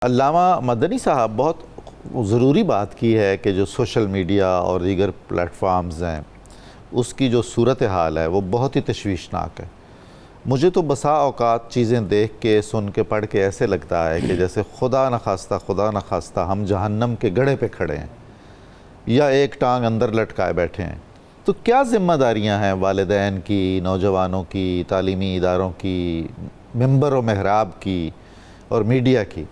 علامہ مدنی صاحب بہت ضروری بات کی ہے کہ جو سوشل میڈیا اور دیگر پلیٹ فارمز ہیں اس کی جو صورتحال ہے وہ بہت ہی تشویشناک ہے۔ مجھے تو بسا اوقات چیزیں دیکھ کے سن کے پڑھ کے ایسے لگتا ہے کہ جیسے خدا نخواستہ ہم جہنم کے گڑھے پہ کھڑے ہیں یا ایک ٹانگ اندر لٹکائے بیٹھے ہیں۔ تو کیا ذمہ داریاں ہیں والدین کی، نوجوانوں کی، تعلیمی اداروں کی، ممبر و محراب کی اور میڈیا کی؟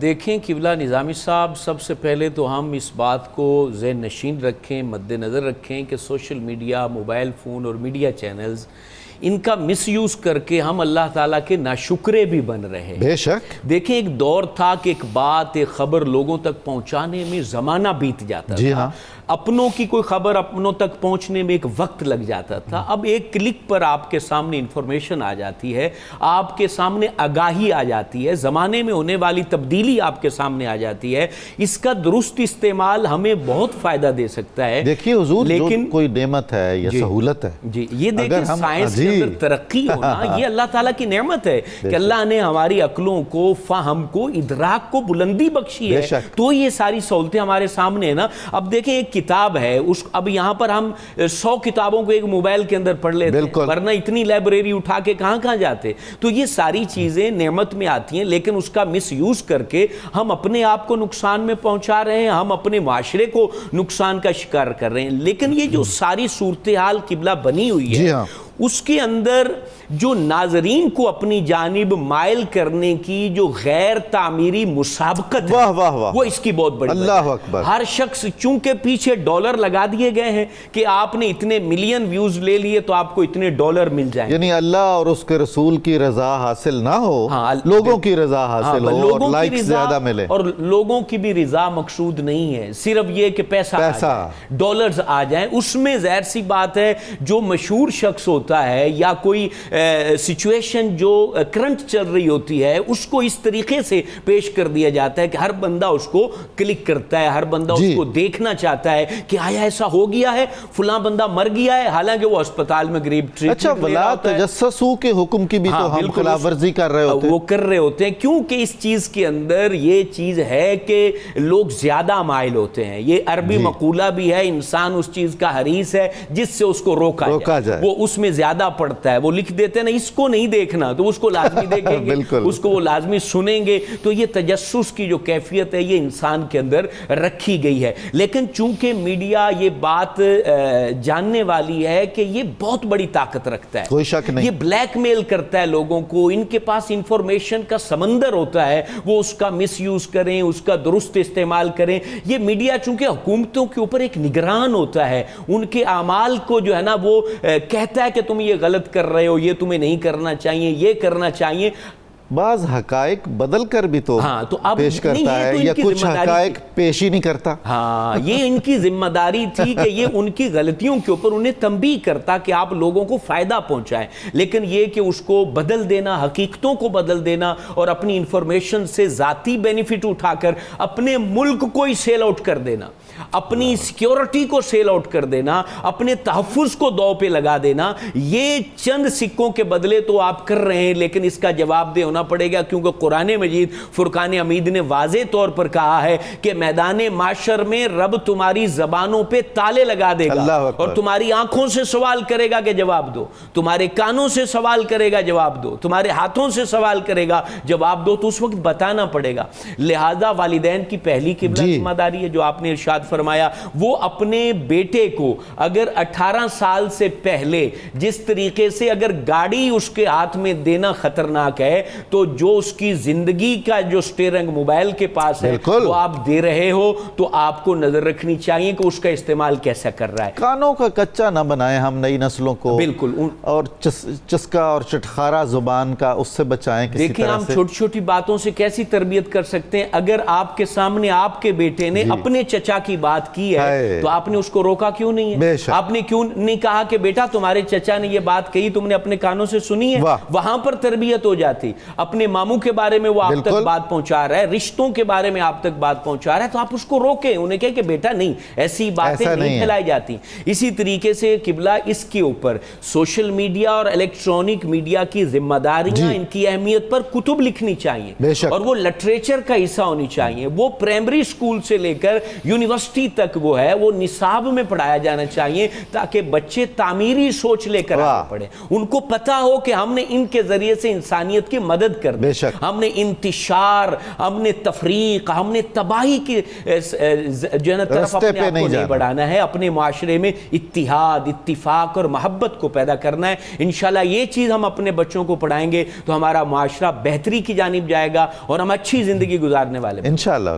دیکھیں قبلہ نظامی صاحب، سب سے پہلے تو ہم اس بات کو ذہن نشین رکھیں، مد نظر رکھیں کہ سوشل میڈیا، موبائل فون اور میڈیا چینلز ان کا مس یوز کر کے ہم اللہ تعالیٰ کے ناشکرے بھی بن رہے ہیں۔ بے شک دیکھیں ایک دور تھا کہ ایک بات، ایک خبر لوگوں تک پہنچانے میں زمانہ بیت جاتا تھا۔ جی ہاں، اپنوں کی کوئی خبر اپنوں تک پہنچنے میں ایک وقت لگ جاتا تھا۔ اب ایک کلک پر آپ کے سامنے انفارمیشن آ جاتی ہے، آپ کے سامنے آگاہی آ جاتی ہے، زمانے میں ہونے والی تبدیلی آپ کے سامنے آ جاتی ہے۔ اس کا درست استعمال ہمیں بہت فائدہ دے سکتا ہے۔ دیکھیے حضور، لیکن کوئی نعمت ہے یا سہولت ہے، جی یہ دیکھیں سائنس کے اندر ترقی ہونا یہ اللہ تعالیٰ کی نعمت ہے کہ اللہ نے ہماری عقلوں کو، فہم کو، ادراک کو بلندی بخشی ہے، تو یہ ساری سہولتیں ہمارے سامنے ہیں نا۔ اب دیکھیں ایک کتاب ہے، اب یہاں پر ہم 100 کتابوں کو ایک موبائل کے اندر پڑھ لیتے ہیں، ورنہ اتنی لائبریری اٹھا کے کہاں جاتے۔ تو یہ ساری چیزیں نعمت میں آتی ہیں، لیکن اس کا مس یوز کر کے ہم اپنے آپ کو نقصان میں پہنچا رہے ہیں، ہم اپنے معاشرے کو نقصان کا شکار کر رہے ہیں۔ لیکن یہ جو ساری صورتحال قبلہ بنی ہوئی ہے اس کے اندر جو ناظرین کو اپنی جانب مائل کرنے کی جو غیر تعمیری مسابقت ہے، وہ اس کی بہت بڑی اللہ اکبر۔ ہر شخص چونکہ پیچھے ڈالر لگا دیے گئے ہیں کہ آپ نے اتنے ملین ویوز لے لیے تو آپ کو اتنے ڈالر مل جائیں، یعنی اللہ اور اس کے رسول کی رضا حاصل نہ ہو، لوگوں کی رضا حاصل ہو اور لائک زیادہ ملے۔ اور لوگوں کی بھی رضا مقصود نہیں ہے، صرف یہ کہ پیسہ ڈالرز آ جائیں۔ اس میں ظاہر سی بات ہے جو مشہور شخص ہوتا ہے یا کوئی سچویشن جو کرنٹ چل رہی ہوتی ہے اس کو اس طریقے سے پیش کر دیا جاتا ہے کہ ہر بندہ اس کو کلک کرتا ہے، ہر بندہ اس کو دیکھنا چاہتا ہے کہ آیا ایسا ہو گیا ہے، فلاں بندہ مر گیا ہے، حالانکہ وہ اسپتال میں غریب ٹریٹمنٹ لے رہا ہوتا ہے۔ ولا تجسسوا کے حکم کی بھی تو ہم خلاف ورزی کر رہے ہوتے ہیں، وہ کر رہے ہوتے ہیں، کیونکہ اس چیز کے اندر یہ چیز ہے کہ لوگ زیادہ مائل ہوتے ہیں۔ یہ عربی مقولہ بھی ہے، انسان اس چیز کا حریص ہے جس سے اس کو روکا جائے، وہ اس میں زیادہ پڑتا ہے۔ وہ لکھ دیتے ہیں نا اس کو نہیں دیکھنا، تو اس کو لازمی دیکھیں گے، اس کو وہ لازمی سنیں گے۔ تو یہ تجسس کی جو کیفیت ہے یہ انسان کے اندر رکھی گئی ہے۔ لیکن چونکہ میڈیا یہ بات جاننے والی ہے کہ یہ بہت بڑی طاقت رکھتا ہے، کوئی شک نہیں، یہ بلیک میل کرتا ہے لوگوں کو، ان کے پاس انفارمیشن کا سمندر ہوتا ہے، وہ اس کا مس یوز کریں، اس کا درست استعمال کریں۔ یہ میڈیا چونکہ حکومتوں کے اوپر ایک نگران ہوتا ہے، ان کے اعمال کو جو ہے نا وہ کہتا ہے کہ تم یہ غلط کر رہے ہو، یہ تمہیں نہیں کرنا چاہیے، یہ کرنا چاہیے۔ بعض حقائق بدل کر بھی تو پیش کرتا ہے یا کچھ حقائق پیش ہی نہیں کرتا۔ ہاں یہ ان کی ذمہ داری تھی کہ یہ ان کی غلطیوں کے اوپر انہیں تنبیہ کرتا کہ آپ لوگوں کو فائدہ پہنچائیں، لیکن یہ کہ اس کو بدل دینا، حقیقتوں کو بدل دینا اور اپنی انفارمیشن سے ذاتی بینیفٹ اٹھا کر اپنے ملک کو ہی سیل آؤٹ کر دینا، اپنی سیکیورٹی کو سیل آؤٹ کر دینا، اپنے تحفظ کو دو پہ لگا دینا، یہ چند سکوں کے بدلے تو آپ کر رہے ہیں، لیکن اس کا جواب دہ ہونا پڑے گا، کیونکہ قرآن مجید فرقان حمید نے واضح طور پر کہا ہے کہ میدان معشر میں رب تمہاری زبانوں پہ تالے لگا دے گا اور تمہاری آنکھوں سے سوال کرے گا کہ جواب دو، تمہارے کانوں سے سوال کرے گا جواب دو، تمہارے ہاتھوں سے سوال کرے گا جواب دو، تو اس وقت بتانا پڑے گا۔ لہذا والدین کی پہلی قبلہ ذمہ داری ہے جو آپ نے ارشاد فرمایا، وہ اپنے بیٹے کو اگر 18 سال سے پہلے جس طریقے سے اگر گاڑی اس کے ہاتھ میں دینا خطرناک ہے تو جو اس کی زندگی کا جو سٹیرنگ موبائل کے پاس ہے وہ آپ دے رہے ہو، تو آپ کو نظر رکھنی چاہیے کہ اس کا استعمال کیسا کر رہا ہے۔ کانوں کا کچا نہ بنائیں ہم نئی نسلوں کو، بالکل، اور چسکا اور چٹخارا زبان کا اس سے بچائیں کسی طرح سے۔ دیکھیں ہم چھوٹی چھوٹی باتوں سے کیسی تربیت کر سکتے ہیں۔ اگر آپ کے سامنے آپ کے بیٹے نے اپنے چچا کی بات کی ہے تو آپ نے اس کو روکا کیوں نہیں ہے؟ آپ نے کیوں نہیں کہا کہ بیٹا تمہارے چچا نے یہ بات کہی، تم نے اپنے کانوں سے سنی ہے؟ وہاں پر تربیت ہو جاتی۔ اپنے ماموں کے بارے میں وہ آپ تک بالکل بات پہنچا رہا ہے, رشتوں کے بارے میں آپ تک بات پہنچا رہا ہے, تو آپ اس کو روکیں, انہیں کہیں کہ بیٹا نہیں, ایسی باتیں ایسا نہیں نہیں ہے. پھیلائی جاتی. اسی طریقے سے قبلہ اس کے اوپر سوشل میڈیا اور الیکٹرانک میڈیا کی ذمہ داریاں, ان کی اہمیت پر کتب لکھنی چاہیے, بے شک. اور وہ لٹریچر کا حصہ ہونی چاہیے. وہ پرائمری اسکول سے لے کر یونیورسٹی تک وہ ہے, وہ نصاب میں پڑھایا جانا چاہیے, تاکہ بچے تعمیری سوچ لے کر آگے پڑھیں. ان کو پتا ہو کہ ہم نے ان کے ذریعے سے انسانیت کی مدد کر دی, ہم نے انتشار, ہم نے تفریق, ہم نے تباہی کی جو ہے نا طرف اپنے آپ کو نہیں بڑھانا ہے. اپنے معاشرے میں اتحاد, اتفاق اور محبت کو پیدا کرنا ہے. انشاءاللہ یہ چیز ہم اپنے بچوں کو پڑھائیں گے تو ہمارا معاشرہ بہتری کی جانب جائے گا اور ہم اچھی زندگی گزارنے والے ہیں. انشاءاللہ.